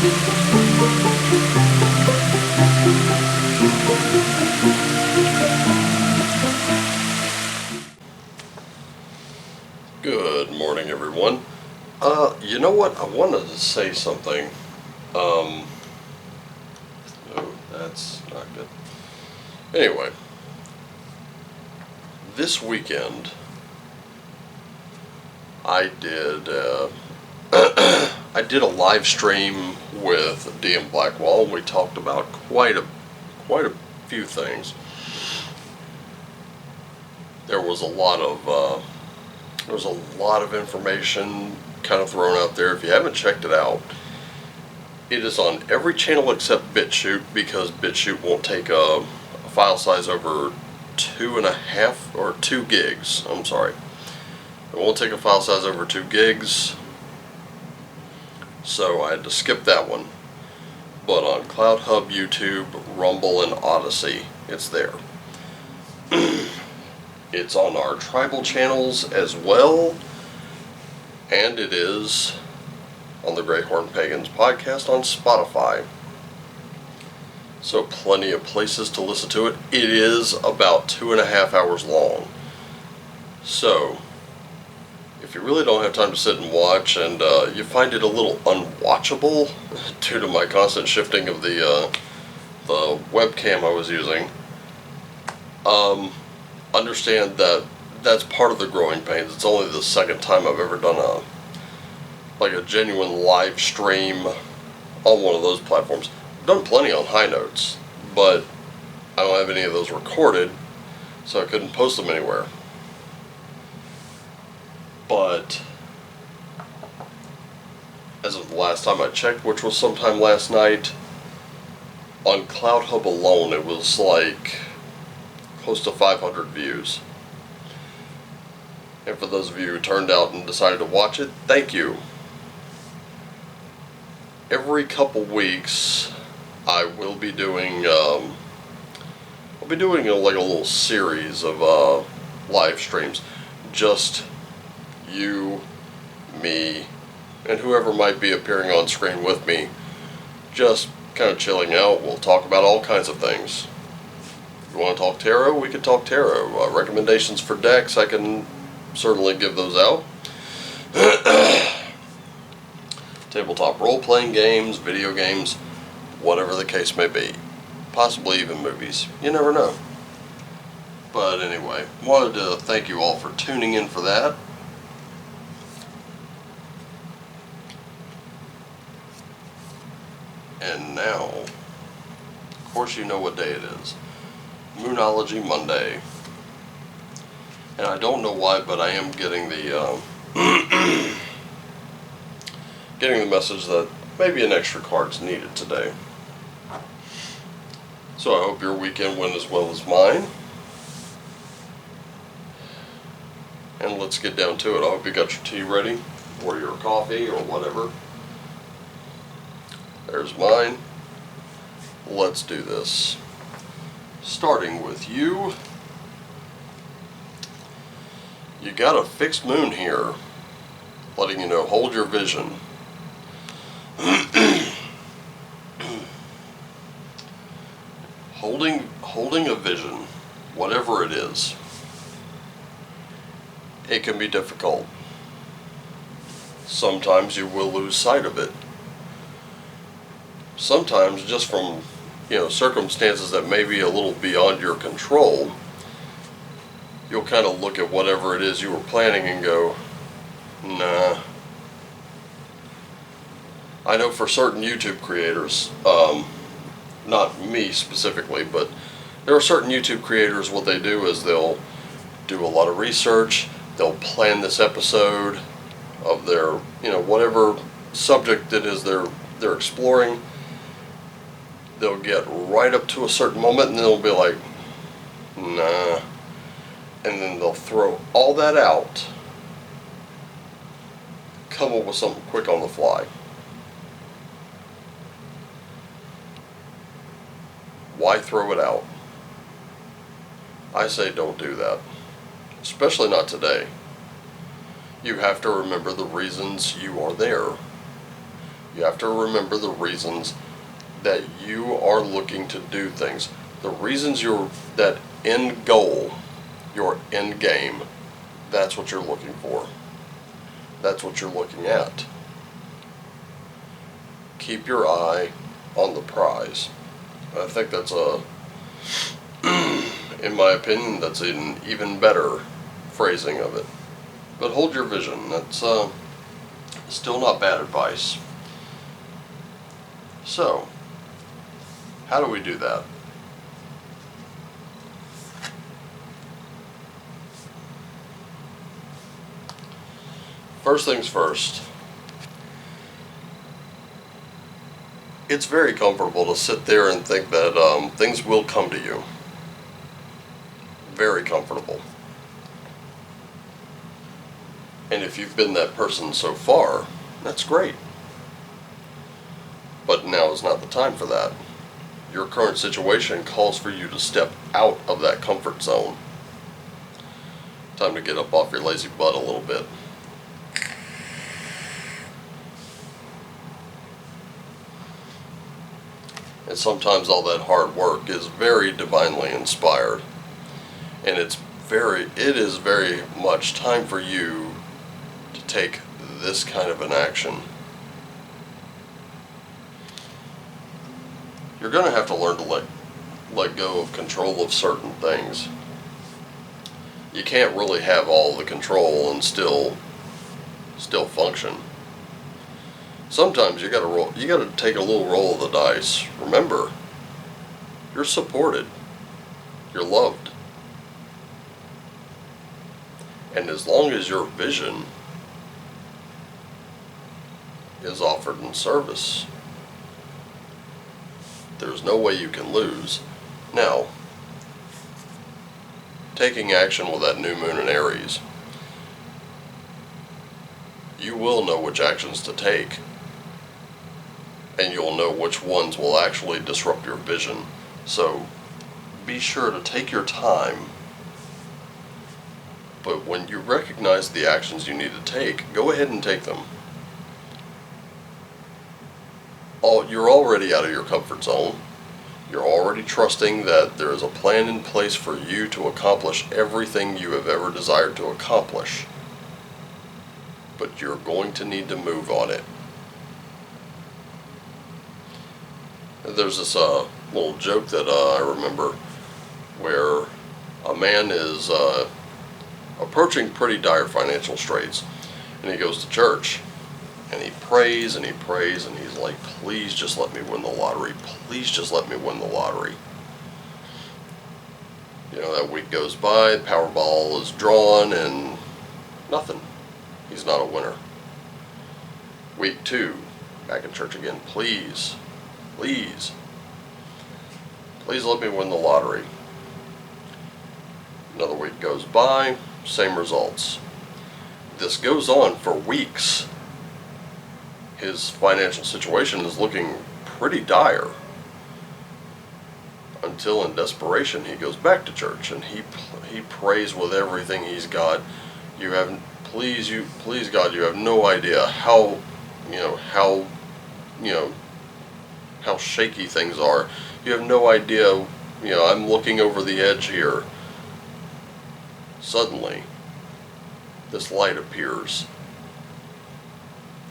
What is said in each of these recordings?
Good morning, everyone. You know what? I wanted to say something. No, that's not good. Anyway, this weekend, I did I did a live stream with DM Blackwall. We talked about quite a few things. There was a lot of information kind of thrown out there. If you haven't checked it out, it is on every channel except BitChute, because BitChute won't take a file size over 2.5 or 2 gigs. I'm sorry. It won't take a file size over 2 gigs. So I had to skip that one. But on CloudHub, YouTube, Rumble, and Odyssey, it's there. It's on our tribal channels as well, and it is on the Great Horn Pagans podcast on Spotify. So plenty of places to listen to it. It is about 2.5 hours long. So if you really don't have time to sit and watch, and you find it a little unwatchable due to my constant shifting of the webcam I was using, understand that that's part of the growing pains. It's only the second time I've ever done a genuine live stream on one of those platforms. I've done plenty on High Notes, but I don't have any of those recorded, so I couldn't post them anywhere. But as of the last time I checked, which was sometime last night, on CloudHub alone it was like close to 500 views. And for those of you who turned out and decided to watch it, thank you. Every couple weeks I will be doing like a little series of live streams. Just you, me, and whoever might be appearing on screen with me, just kind of chilling out. We'll talk about all kinds of things. If you want to talk tarot, we can talk tarot. Recommendations for decks, I can certainly give those out. Tabletop role-playing games, video games, whatever the case may be. Possibly even movies. You never know. But anyway, wanted to thank you all for tuning in for that. And now, of course you know what day it is. Moonology Monday. And I don't know why, but I am getting the getting the message that maybe an extra card's needed today. So I hope your weekend went as well as mine. And let's get down to it. I hope you got your tea ready, or your coffee, or whatever. There's mine. Let's do this. Starting with you. You got a fixed moon here, letting you know, hold your vision. Holding a vision, whatever it is, it can be difficult. Sometimes you will lose sight of it. Sometimes just from, circumstances that may be a little beyond your control, you'll kind of look at whatever it is you were planning and go, nah. I know for certain YouTube creators, not me specifically, but there are certain YouTube creators, what they do is they'll do a lot of research, they'll plan this episode of their, whatever subject it is they're exploring. They'll get right up to a certain moment and then they'll be like, nah. And then they'll throw all that out, come up with something quick on the fly. Why throw it out? I say don't do that. Especially not today. You have to remember the reasons you are there. You have to remember the reasons that you are looking to do things. The reasons that end goal, your end game, that's what you're looking for. That's what you're looking at. Keep your eye on the prize. I think that's in my opinion, that's an even better phrasing of it. But hold your vision. That's still not bad advice. So, how do we do that? First things first, it's very comfortable to sit there and think that things will come to you. Very comfortable. And if you've been that person so far, that's great. But now is not the time for that. Your current situation calls for you to step out of that comfort zone. Time to get up off your lazy butt a little bit. And sometimes all that hard work is very divinely inspired. And it is very much time for you to take this kind of an action. You're going to have to learn to let go of control of certain things. You can't really have all the control and still function. Sometimes you gotta take a little roll of the dice. Remember, you're supported. You're loved. And as long as your vision is offered in service, there's no way you can lose. Now, taking action with that new moon in Aries, you will know which actions to take, and you'll know which ones will actually disrupt your vision. So be sure to take your time, but when you recognize the actions you need to take, go ahead and take them. You're already out of your comfort zone. You're already trusting that there is a plan in place for you to accomplish everything you have ever desired to accomplish. But you're going to need to move on it. There's this little joke that I remember where a man is approaching pretty dire financial straits, and he goes to church, and he prays and he prays, and he's like, please just let me win the lottery. Please just let me win the lottery. You know, that week goes by, the Powerball is drawn, and nothing. He's not a winner. Week 2, back in church again. Please let me win the lottery. Another week goes by, same results. This goes on for weeks. His financial situation is looking pretty dire, until in desperation he goes back to church and he prays with everything he's got. Please God, you have no idea how shaky things are. You have no idea, I'm looking over the edge here. Suddenly, this light appears.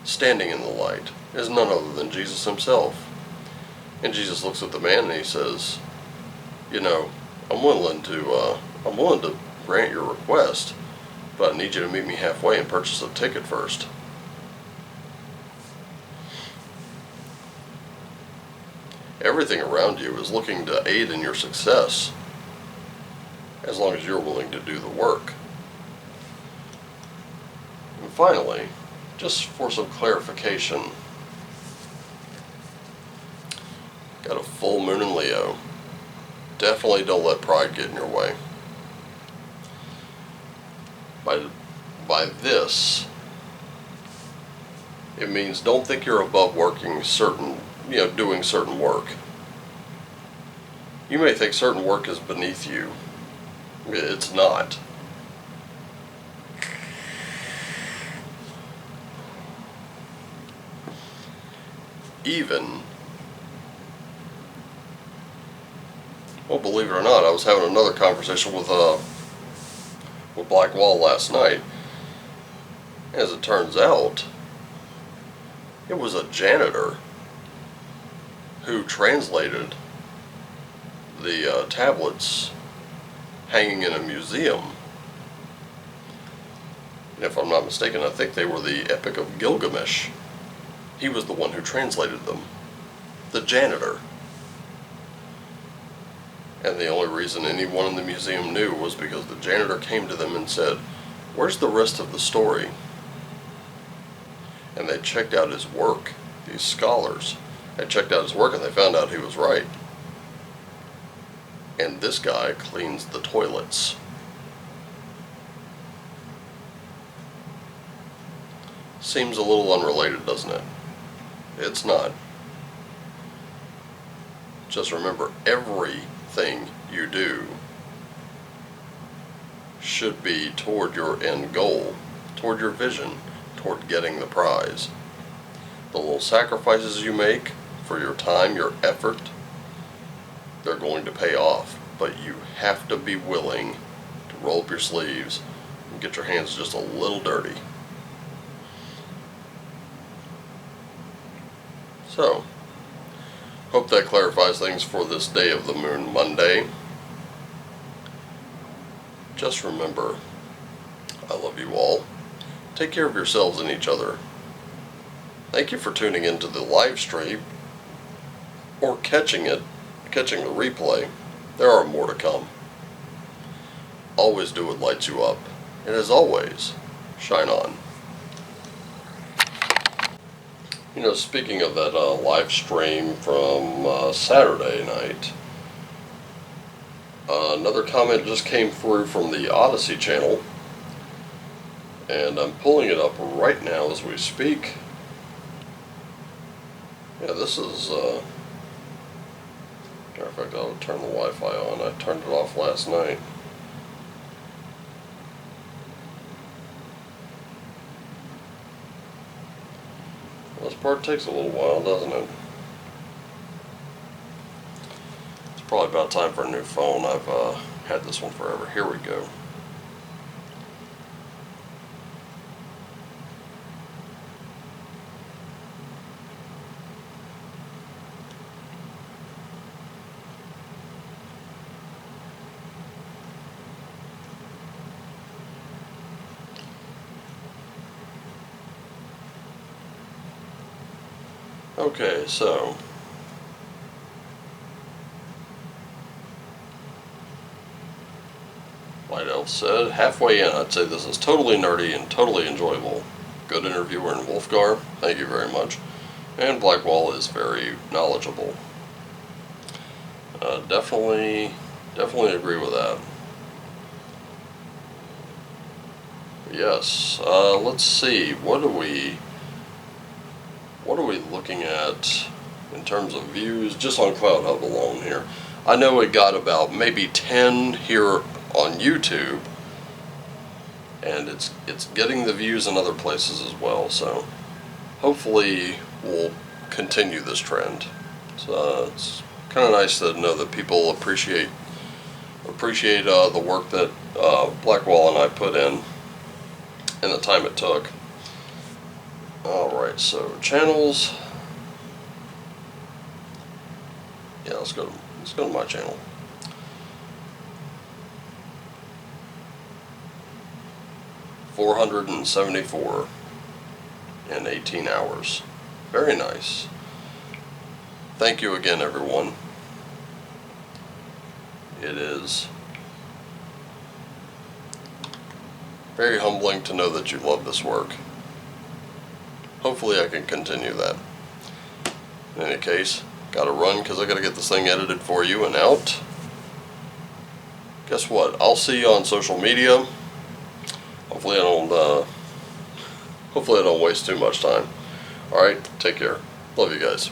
Standing in the light is none other than Jesus himself. And Jesus looks at the man and he says, I'm willing to grant your request, but I need you to meet me halfway and purchase a ticket first. Everything around you is looking to aid in your success, as long as you're willing to do the work. And finally, just for some clarification, got a full moon in Leo. Definitely don't let pride get in your way. By this, it means don't think you're above doing certain work. You may think certain work is beneath you. It's not. even, well, believe it or not, I was having another conversation with Black Wall last night. As it turns out, it was a janitor who translated the tablets hanging in a museum. And if I'm not mistaken, I think they were the Epic of Gilgamesh. He was the one who translated them. The janitor. And the only reason anyone in the museum knew was because the janitor came to them and said, "Where's the rest of the story?" And they checked out his work. These scholars had checked out his work and they found out he was right. And this guy cleans the toilets. Seems a little unrelated, doesn't it? It's not. Just remember, everything you do should be toward your end goal, toward your vision, toward getting the prize. The little sacrifices you make for your time, your effort, they're going to pay off. But you have to be willing to roll up your sleeves and get your hands just a little dirty. So, hope that clarifies things for this day of the moon, Monday. Just remember, I love you all. Take care of yourselves and each other. Thank you for tuning into the live stream or catching the replay. There are more to come. Always do what lights you up. And as always, shine on. You know, speaking of that live stream from Saturday night, another comment just came through from the Odyssey channel, and I'm pulling it up right now as we speak. Yeah, this is, matter of fact, I'll turn the Wi-Fi on. I turned it off last night. This part takes a little while, doesn't it? It's probably about time for a new phone. I've had this one forever. Here we go. Okay, so White Elf said, halfway in, I'd say this is totally nerdy and totally enjoyable. Good interviewer in Wolfgar, thank you very much. And Blackwall is very knowledgeable. Definitely agree with that. Yes, let's see, what are we looking at in terms of views just on Cloud Hub alone here? I know it got about maybe 10 here on YouTube, and it's getting the views in other places as well, so hopefully we'll continue this trend. So it's kind of nice to know that people appreciate the work that Blackwall and I put in and the time it took. Alright, so channels. Yeah, let's go to my channel. $474 in 18 hours. Very nice. Thank you again, everyone. It is very humbling to know that you love this work. Hopefully I can continue that. In any case, gotta run because I gotta get this thing edited for you and out. Guess what? I'll see you on social media. Hopefully I don't waste too much time. Alright, take care. Love you guys.